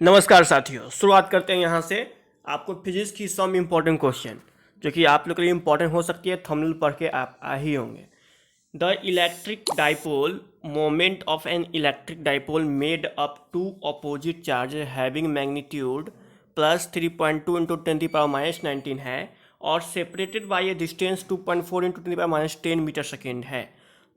नमस्कार साथियों, शुरुआत करते हैं यहाँ से। आपको फिजिक्स की सम इम्पोर्टेंट क्वेश्चन जो कि आप लोग के लिए इम्पोर्टेंट हो सकती है, थंबनेल पढ़ के आप आ ही होंगे। The electric dipole moment of an electric dipole made up to opposite charge having magnitude +3.2 into 10⁻⁻19 है और separated by a distance 2.4 into 10⁻10 metre second है।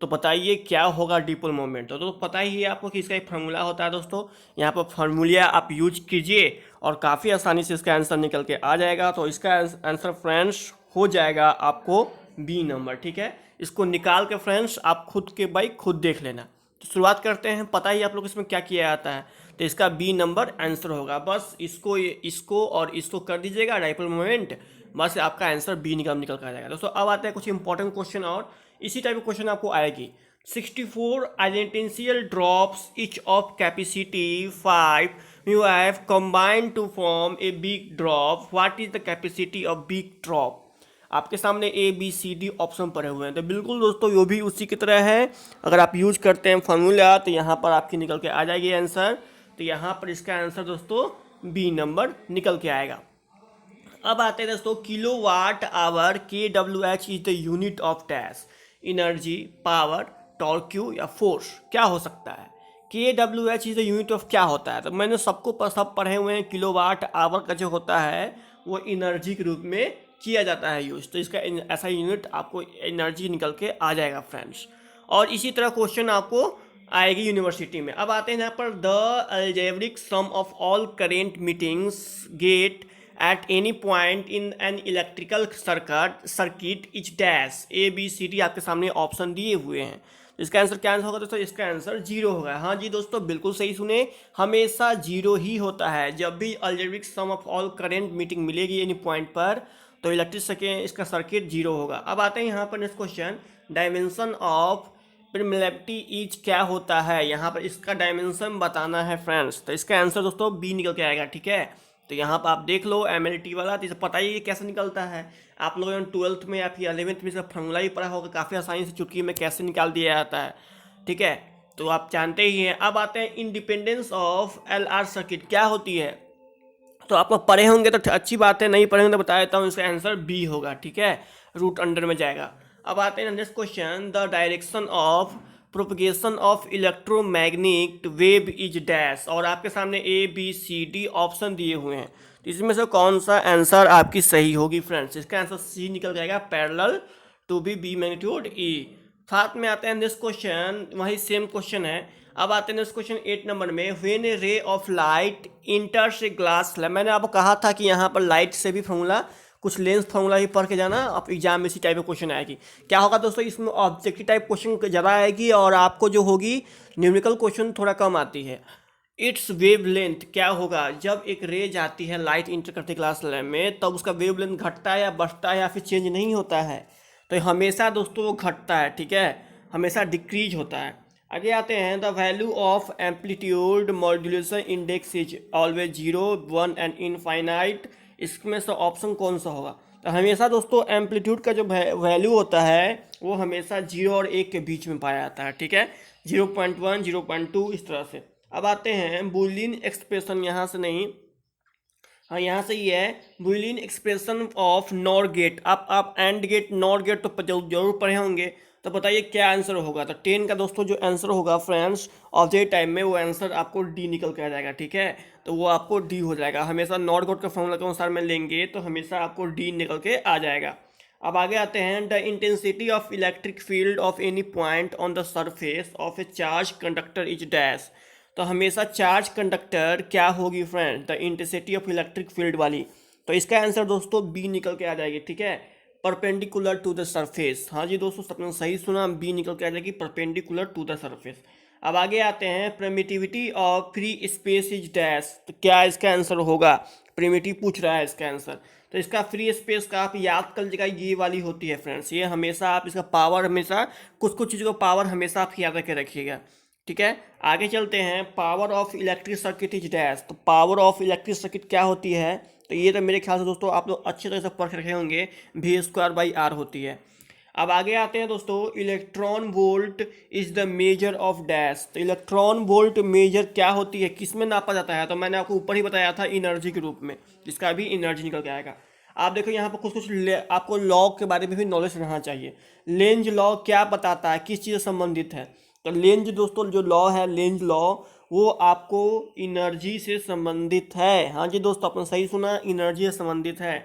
तो बताइए क्या होगा डिपोल मोमेंट। तो पता ही है आपको कि इसका एक फार्मूला होता है दोस्तों। यहाँ पर फार्मूला आप यूज कीजिए और काफ़ी आसानी से इसका आंसर निकल के आ जाएगा। तो इसका आंसर फ्रेंड्स हो जाएगा आपको बी नंबर। ठीक है, इसको निकाल के फ्रेंड्स आप खुद के भाई खुद देख लेना। तो शुरुआत करते हैं। पता ही आप लोग इसमें क्या किया जाता है, तो इसका बी नंबर आंसर होगा। बस इसको और इसको कर दीजिएगा डाइपोल मोमेंट, बस आपका आंसर बी निकल कर आ जाएगा दोस्तों। अब आते हैं कुछ इंपॉर्टेंट क्वेश्चन और इसी टाइप का क्वेश्चन आपको आएगी। 64 identical drops each of capacity 5 you have combined to form a big drop. What is the capacity of big drop. आपके सामने A B C D option पड़े हुए हैं। तो बिल्कुल दोस्तों ये भी उसी की तरह है। अगर आप यूज करते हैं फार्मूला तो यहाँ पर आपकी निकल के आ जाएगी आंसर। तो यहाँ पर इसका आंसर दोस्तों बी नंबर निकल के आएगा। अब आते हैं दोस्तों, kilowatt hour kWh is the unit of dash. Energy, power, torque या फोर्स क्या हो सकता है। kWh is the unit of क्या होता है। तो मैंने सब पढ़े हुए हैं। किलो वाट आवर का जो होता है वो एनर्जी के रूप में किया जाता है यूज। तो इसका ऐसा यूनिट आपको एनर्जी निकल के आ जाएगा फ्रेंड्स। और इसी तरह क्वेश्चन आपको आएगी यूनिवर्सिटी में। अब आते हैं यहाँ पर, the algebraic sum of all current meetings get at any point in an electrical circuit each dash. A B C D आपके सामने ऑप्शन दिए हुए हैं। तो इसका आंसर क्या होगा दोस्तों, इसका आंसर जीरो होगा। हाँ जी दोस्तों, बिल्कुल सही सुने, हमेशा जीरो ही होता है। जब भी algebraic sum of all current meeting मिलेगी एनी पॉइंट पर तो इलेक्ट्रिक इसका सर्किट जीरो होगा। अब आते हैं यहाँ पर next question, dimension of permeability is क्या होता है। यहाँ पर इसका डायमेंशन बताना है फ्रेंड्स। तो इसका आंसर दोस्तों बी निकल के आएगा। ठीक है, तो यहाँ पर आप देख लो MLT वाला। तो इसे पता ही कैसे निकलता है। आप लोगों ने 12th में या फिर 11th में इसका फॉर्मूला ही पढ़ा होगा, काफ़ी आसानी से चुटकी में कैसे निकाल दिया जाता है। ठीक है, तो आप जानते ही हैं। अब आते हैं, इंडिपेंडेंस ऑफ LR सर्किट क्या होती है। तो आप लोग पढ़े होंगे तो अच्छी बात है, नहीं पढ़े होंगे तो बता देता हूँ, इसका आंसर बी होगा। ठीक है, रूट अंडर में जाएगा। अब आते हैं next question, the direction of propagation of electromagnetic wave is dash. और आपके सामने A B C D option दिए हुए हैं। तो इसमें से कौन सा आंसर आपकी सही होगी फ्रेंड्स। इसका आंसर सी निकल जाएगा, पैरेलल टू बी मैग्नीट्यूड ई। साथ में आते हैं नेक्स्ट क्वेश्चन, वही सेम क्वेश्चन है। अब आते हैं नेक्स्ट क्वेश्चन 8 नंबर में, when A ray of light इंटर्स a glass. मैंने आपको कहा था कि यहाँ पर लाइट से भी फॉर्मूला, कुछ लेंस फॉर्मूला ही पढ़ के जाना, आप एग्जाम में इसी टाइप का क्वेश्चन आएगी। क्या होगा दोस्तों, इसमें ऑब्जेक्टिव टाइप क्वेश्चन ज़्यादा आएगी और आपको जो होगी न्यूमेरिकल क्वेश्चन थोड़ा कम आती है। इट्स वेव लेंथ क्या होगा। जब एक रे जाती है, लाइट इंटर करती है ग्लास में, तब उसका वेव लेंथ घटता है या बढ़ता है या फिर चेंज नहीं होता है। तो हमेशा दोस्तों वो घटता है। ठीक है, हमेशा डिक्रीज होता है। आगे आते हैं, the value of amplitude modulation index is always 0, 1 and infinite. इसमें से ऑप्शन कौन सा होगा। तो हमेशा दोस्तों एम्पलीट्यूड का जो वैल्यू होता है वो हमेशा 0 और 1 के बीच में पाया जाता है। ठीक है, 0.1, 0.2 इस तरह से। अब आते हैं बूलियन एक्सप्रेशन, यहाँ से नहीं, हाँ यहाँ से ही है, Boolean expression of NOR gate. आप एंड गेट, नॉर गेट तो जरूर पढ़े होंगे। तो बताइए क्या आंसर होगा। तो 10 का दोस्तों जो आंसर होगा फ्रेंड्स ऑब्जेक्ट टाइम में, वो आंसर आपको डी निकल के आ जाएगा। ठीक है, तो वो आपको डी हो जाएगा। हमेशा नॉट गेट का फॉर्मूला के अनुसार में लेंगे तो हमेशा आपको डी निकल के आ जाएगा। अब आगे आते हैं, the intensity of electric field of any point on the surface of A charge conductor is dash. तो हमेशा चार्ज कंडक्टर क्या होगी friend, the intensity of electric field वाली। तो इसका आंसर दोस्तों बी निकल के आ जाएगी। ठीक है, परपेंडिकुलर टू द सरफेस। हाँ जी दोस्तों, सबने सही सुना, बी निकल के आ जाएगी, परपेंडिकुलर टू द सरफेस। अब आगे आते हैं, permittivity of free space is dash. तो क्या इसका आंसर होगा। प्रिमिटिव पूछ रहा है इसका आंसर। तो इसका फ्री स्पेस का आप याद कर लीजिएगा, ये वाली होती है फ्रेंड्स। ये हमेशा आप इसका पावर, हमेशा कुछ चीज़ों का पावर हमेशा आप याद करके रखिएगा। ठीक है, आगे चलते हैं, power of electric circuit is dash. तो पावर ऑफ इलेक्ट्रिक सर्किट क्या होती है। तो ये तो मेरे ख्याल से दोस्तों आप लोग अच्छी तरह से पढ़ के रखे होंगे, V² बाई R होती है। अब आगे आते हैं दोस्तों, electron volt is the measure of dash. तो इलेक्ट्रॉन वोल्ट मेजर क्या होती है, किस में नापा जाता है? तो मैंने आपको ऊपर ही बताया था, एनर्जी के रूप में, जिसका भी एनर्जी निकल के आएगा। आप देखो यहाँ पर कुछ कुछ आपको लॉ के बारे में भी नॉलेज रहना चाहिए। लेंज लॉ क्या बताता है, किस चीज़ से संबंधित है? तो लेंज दोस्तों जो लॉ है, लेंज लॉ, वो आपको एनर्जी से संबंधित है। हाँ जी दोस्तों, आपने सही सुना, एनर्जी से संबंधित है।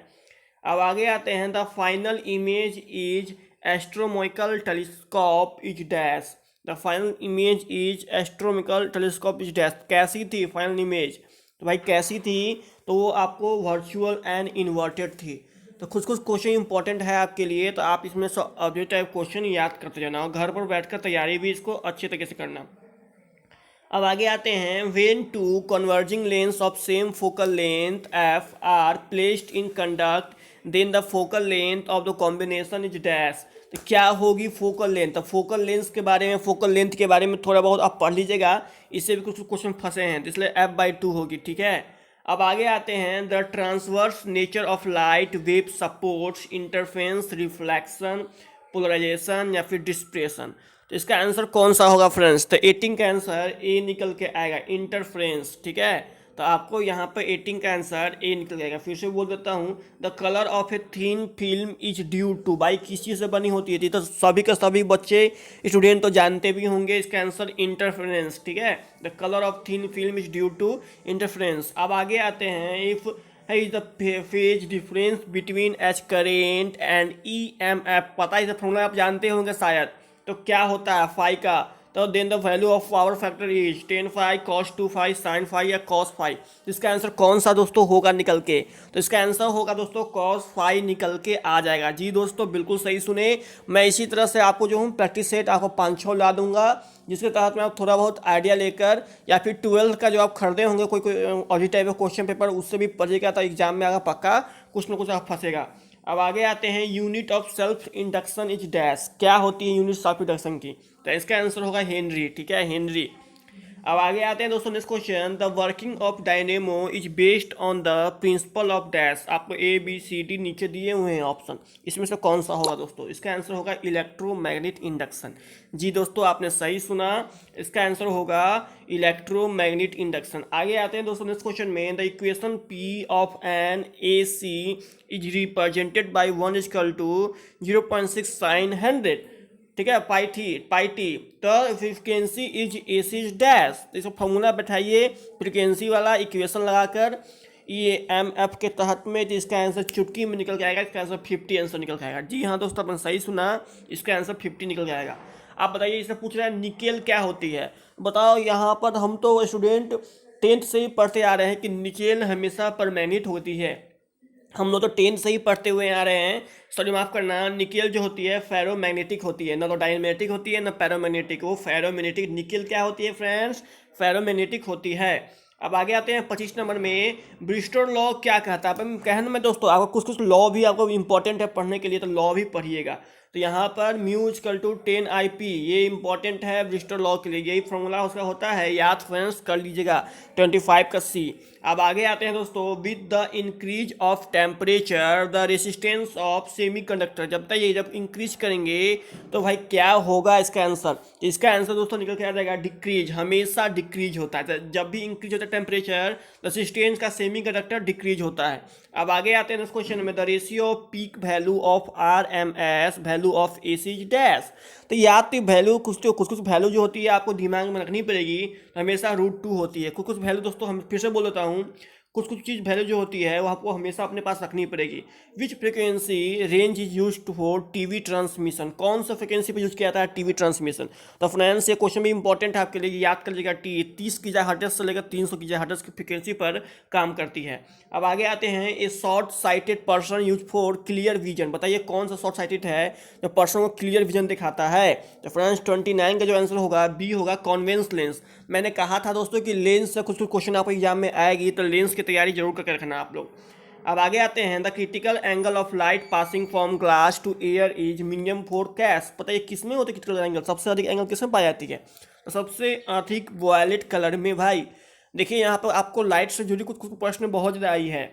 अब आगे आते हैं, the final image is astronomical telescope is dash. The final image is astronomical telescope is dash. कैसी थी फाइनल इमेज? तो भाई कैसी थी? तो वो आपको वर्चुअल एंड इन्वर्टेड थी। तो कुछ कुछ क्वेश्चन इंपॉर्टेंट है आपके लिए, तो आप इसमें ऑब्जेक्ट टाइप क्वेश्चन याद करते जाना और घर पर बैठकर तैयारी भी इसको अच्छे तरीके से करना। अब आगे आते हैं, when two converging lens of same focal length F are placed in conduct then the focal length of the combination is dash. तो क्या होगी फोकल लेंथ? तो फोकल लेंथ के बारे में, फोकल लेंथ के बारे में थोड़ा बहुत आप पढ़ लीजिएगा, इससे भी कुछ क्वेश्चन फंसे हैं, तो इसलिए f/2 होगी, ठीक है। अब आगे आते हैं, the transverse nature of light wave supports interference, reflection, polarization या फिर डिस्प्रेशन। तो इसका आंसर कौन सा होगा फ्रेंड्स? तो 18 का आंसर ए निकल के आएगा, इंटरफ्रेंस, ठीक है। तो आपको यहाँ पर 18 का आंसर ए निकल जाएगा। फिर से बोल देता हूँ, the colour of a thin film is due to, भाई किस चीज़ से बनी होती है? तो सभी के सभी बच्चे स्टूडेंट तो जानते भी होंगे, इसका आंसर इंटरफ्रेंस, ठीक है। The colour of thin film is due to interference. अब आगे आते हैं, if is the phase difference between H current and EMF। पता है, इसे फॉर्मूला आप जानते होंगे शायद। तो क्या होता है फाई का? तो then the value of power factor is tan phi cos 2 phi sin phi या cos phi। इसका आंसर कौन सा दोस्तों होगा निकल के? तो इसका आंसर होगा दोस्तों cos phi निकल के आ जाएगा। जी दोस्तों बिल्कुल सही सुने। मैं इसी तरह से आपको जो हूँ प्रैक्टिस सेट आपको 5-6 ला दूंगा, जिसके तहत में आप थोड़ा बहुत आइडिया लेकर, या फिर 12th का जो आप खरीदे होंगे कोई अभी टाइप का क्वेश्चन पेपर, उससे भी पढ़िएगा, तो एग्जाम में आगे पक्का कुछ ना कुछ आप फंसेगा। अब आगे आते हैं, unit of self induction is dash. क्या होती है यूनिट सेल्फ इंडक्शन की? तो इसका आंसर होगा हेनरी, ठीक है, हेनरी। अब आगे आते हैं दोस्तों, next question, the working of dynamo is based on the principle of dash. आपको A B C D नीचे दिए हुए हैं ऑप्शन, इसमें से कौन सा होगा दोस्तों? इसका आंसर होगा इलेक्ट्रोमैग्नेटिक इंडक्शन। जी दोस्तों आपने सही सुना, इसका आंसर होगा इलेक्ट्रोमैग्नेटिक इंडक्शन। आगे आते हैं दोस्तों नेक्स्ट क्वेश्चन में, the equation P of an AC is represented by 1 equal to 0.6 sin 100, ठीक है, पाई टी। तो frequency is AC is dash. तो इसको फॉर्मूला बैठाइए फ्रीक्वेंसी वाला, इक्वेशन लगाकर EMF के तहत में, तो इसका आंसर चुटकी में निकल के आएगा। इसका आंसर 50 आंसर निकल के आएगा। जी हाँ दोस्तों आपने सही सुना, इसका आंसर 50 निकल के आएगा। आप बताइए, इसमें पूछ रहा है निकेल क्या होती है? बताओ, यहाँ पर हम तो स्टूडेंट 10th से ही पढ़ते आ रहे हैं कि निकेल हमेशा परमैनेंट होती है। हम लोग तो 10th से ही पढ़ते हुए आ रहे हैं, सॉरी माफ़ करना, निकेल जो होती है फेरोमैग्नेटिक होती है, ना तो डायनैमेटिक होती है ना पैरामैग्नेटिक, वो फेरोमैग्नेटिक। निकेल क्या होती है फ्रेंड्स? फेरोमैग्नेटिक होती है। अब आगे आते हैं 25 नंबर में, ब्रिस्टल लॉ क्या कहता है? अब कहने में दोस्तों आपको कुछ कुछ लॉ भी आपको इंपॉर्टेंट है पढ़ने के लिए, तो लॉ भी पढ़िएगा। तो यहाँ पर म्यू इक्वल टू 10IP, ये इंपॉर्टेंट है ब्रिस्टल लॉ के लिए, यही फॉर्मूला उसका होता है, याद फ्रेंड्स कर लीजिएगा, 25 का C। अब आगे आते हैं दोस्तों, with the increase of temperature the resistance of semiconductor. जब तक ये जब इंक्रीज करेंगे तो भाई क्या होगा इसका आंसर? इसका आंसर दोस्तों निकल के आ जाएगा डिक्रीज। हमेशा डिक्रीज होता है, जब भी इंक्रीज होता है टेम्परेचर, रेसिस्टेंस का सेमीकंडक्टर डिक्रीज होता है। अब आगे आते हैं इस क्वेश्चन में, the ratio peak value of RMS value of AC is dash. तो याद तो वैल्यू कुछ वैल्यू जो होती है आपको दिमाग में रखनी पड़ेगी, हमेशा √2 होती है। कुछ वैल्यू दोस्तों, हम फिर से बोल देता हूँ, कुछ चीज़ वैल्यू जो होती है वो आपको हमेशा अपने पास रखनी पड़ेगी। Which frequency range is use for TV transmission. कौन सा फ्रिक्वेंसी पे यूज किया जाता है TV ट्रांसमिशन? तो फ्रेंड्स ये क्वेश्चन भी इंपॉर्टेंट है आपके लिए, याद कर लीजिएगा। 30 GHz से लेकर 300 GHz की फ्रिक्वेंसी पर काम करती है। अब आगे आते हैं, ए short sighted person use for clear vision. बताइए कौन सा शॉर्ट साइटेड है जो पर्सन को क्लियर विजन दिखाता है? तो फ्रेंड्स 29 का जो आंसर होगा B होगा, कॉन्वेक्स लेंस। मैंने कहा था दोस्तों कि लेंस से कुछ क्वेश्चन आपको एग्जाम में आएगी, तो लेंस की तैयारी जरूर करके रखना आप लोग। अब आगे आते हैं, the critical angle of light passing from glass to air is minimum for cash. पता है किसमें होती है क्रिटिकल एंगल? सबसे अधिक एंगल किसमें पाई जाती है? तो सबसे अधिक वॉयलेट कलर में। भाई देखिए यहाँ पर आपको लाइट से जुड़ी कुछ प्रश्न बहुत ज़्यादा आई है।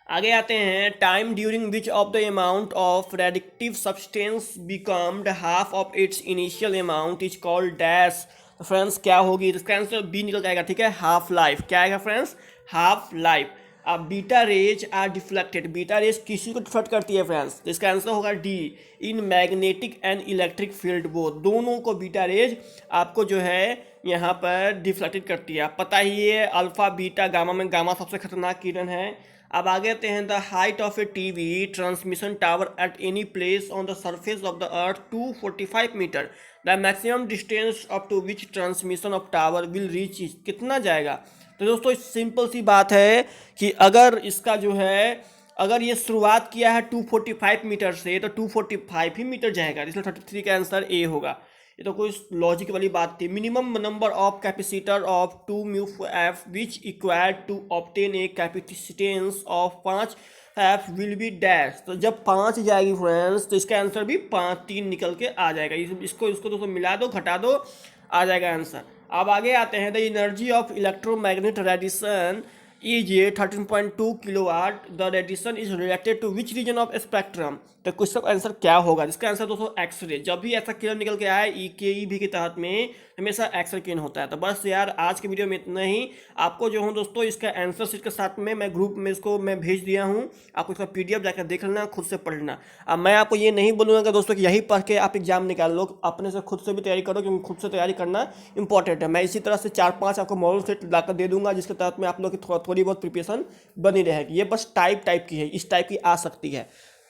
आगे आते हैं, time during which of the amount of radioactive substance becomed half of its initial amount is called dash. तो फ्रेंड्स क्या होगी, इसका आंसर बी निकल जाएगा, ठीक है, हाफ लाइफ। क्या आएगा फ्रेंड्स, हाफ लाइफ। अब beta rays are deflected, beta rays किसी को डिफ्लेक्ट करती है फ्रेंड्स, तो इसका आंसर होगा D, in magnetic and electric field both, दोनों को बीटा रेज आपको जो है यहाँ पर डिफ्लेक्टेड करती है। आप पता ही है अल्फा बीटा गामा में गामा सबसे खतरनाक किरण है। अब आगे आते हैं, the height of a TV transmission tower at any place on the surface of the earth 245 metre, the maximum distance up to which transmission of tower will reach is, कितना जाएगा। तो दोस्तों सिंपल सी बात है कि अगर इसका जो है, अगर ये शुरुआत किया है 245 मीटर से, तो 245 ही मीटर जाएगा, इसलिए 33 का आंसर ए होगा। ये तो कोई लॉजिक वाली बात थी। Minimum number of capacitor of 2 mu F which required to obtain a capacitance of 5 F will be dash. तो जब 5 जाएगी फ्रेंड्स, तो इसका आंसर भी 5 3 निकल के आ जाएगा। इसको दोस्तों मिला दो, घटा दो, आ जाएगा आंसर। अब आगे आते हैं, the energy of electromagnet radiation is 13.2 kilowatt, the radiation is related to which region of spectrum. तो क्वेश्चन आंसर क्या होगा, इसका आंसर दोस्तों एक्सरे। जब भी ऐसा किरण निकल के आए EKEV के तहत में हमेशा एक्सरे किरण होता है। तो बस यार आज के वीडियो में इतना ही। आपको जो हूँ दोस्तों इसका आंसर शीट के साथ में मैं ग्रुप में इसको मैं भेज दिया हूँ, आपको इसका PDF जाकर देख लेना, खुद से पढ़ लेना। अब मैं आपको ये नहीं बोलूँगा दोस्तों कि यही पढ़ के आप एग्जाम निकाल लो, अपने से खुद से भी तैयारी करो, क्योंकि खुद से तैयारी करना इंपॉर्टेंट है। मैं इसी तरह से 4-5 आपको मॉडल सेट लाकर दे दूंगा, जिसके तहत में आप लोग की थोड़ी बहुत प्रिपरेशन बनी रहेगी। ये बस टाइप की है, इस टाइप की आ सकती है।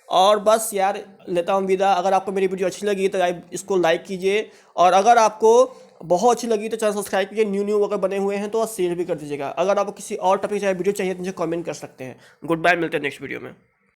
और बस यार लेता हूँ विदा। अगर आपको मेरी वीडियो अच्छी लगी तो इसको लाइक कीजिए, और अगर आपको बहुत अच्छी लगी तो चैनल सब्सक्राइब कीजिए। न्यू अगर बने हुए हैं तो शेयर भी कर दीजिएगा। अगर आपको किसी और टॉपिक चाहे वीडियो चाहिए तो मुझे कमेंट कर सकते हैं। गुड बाय, मिलते हैं नेक्स्ट वीडियो में।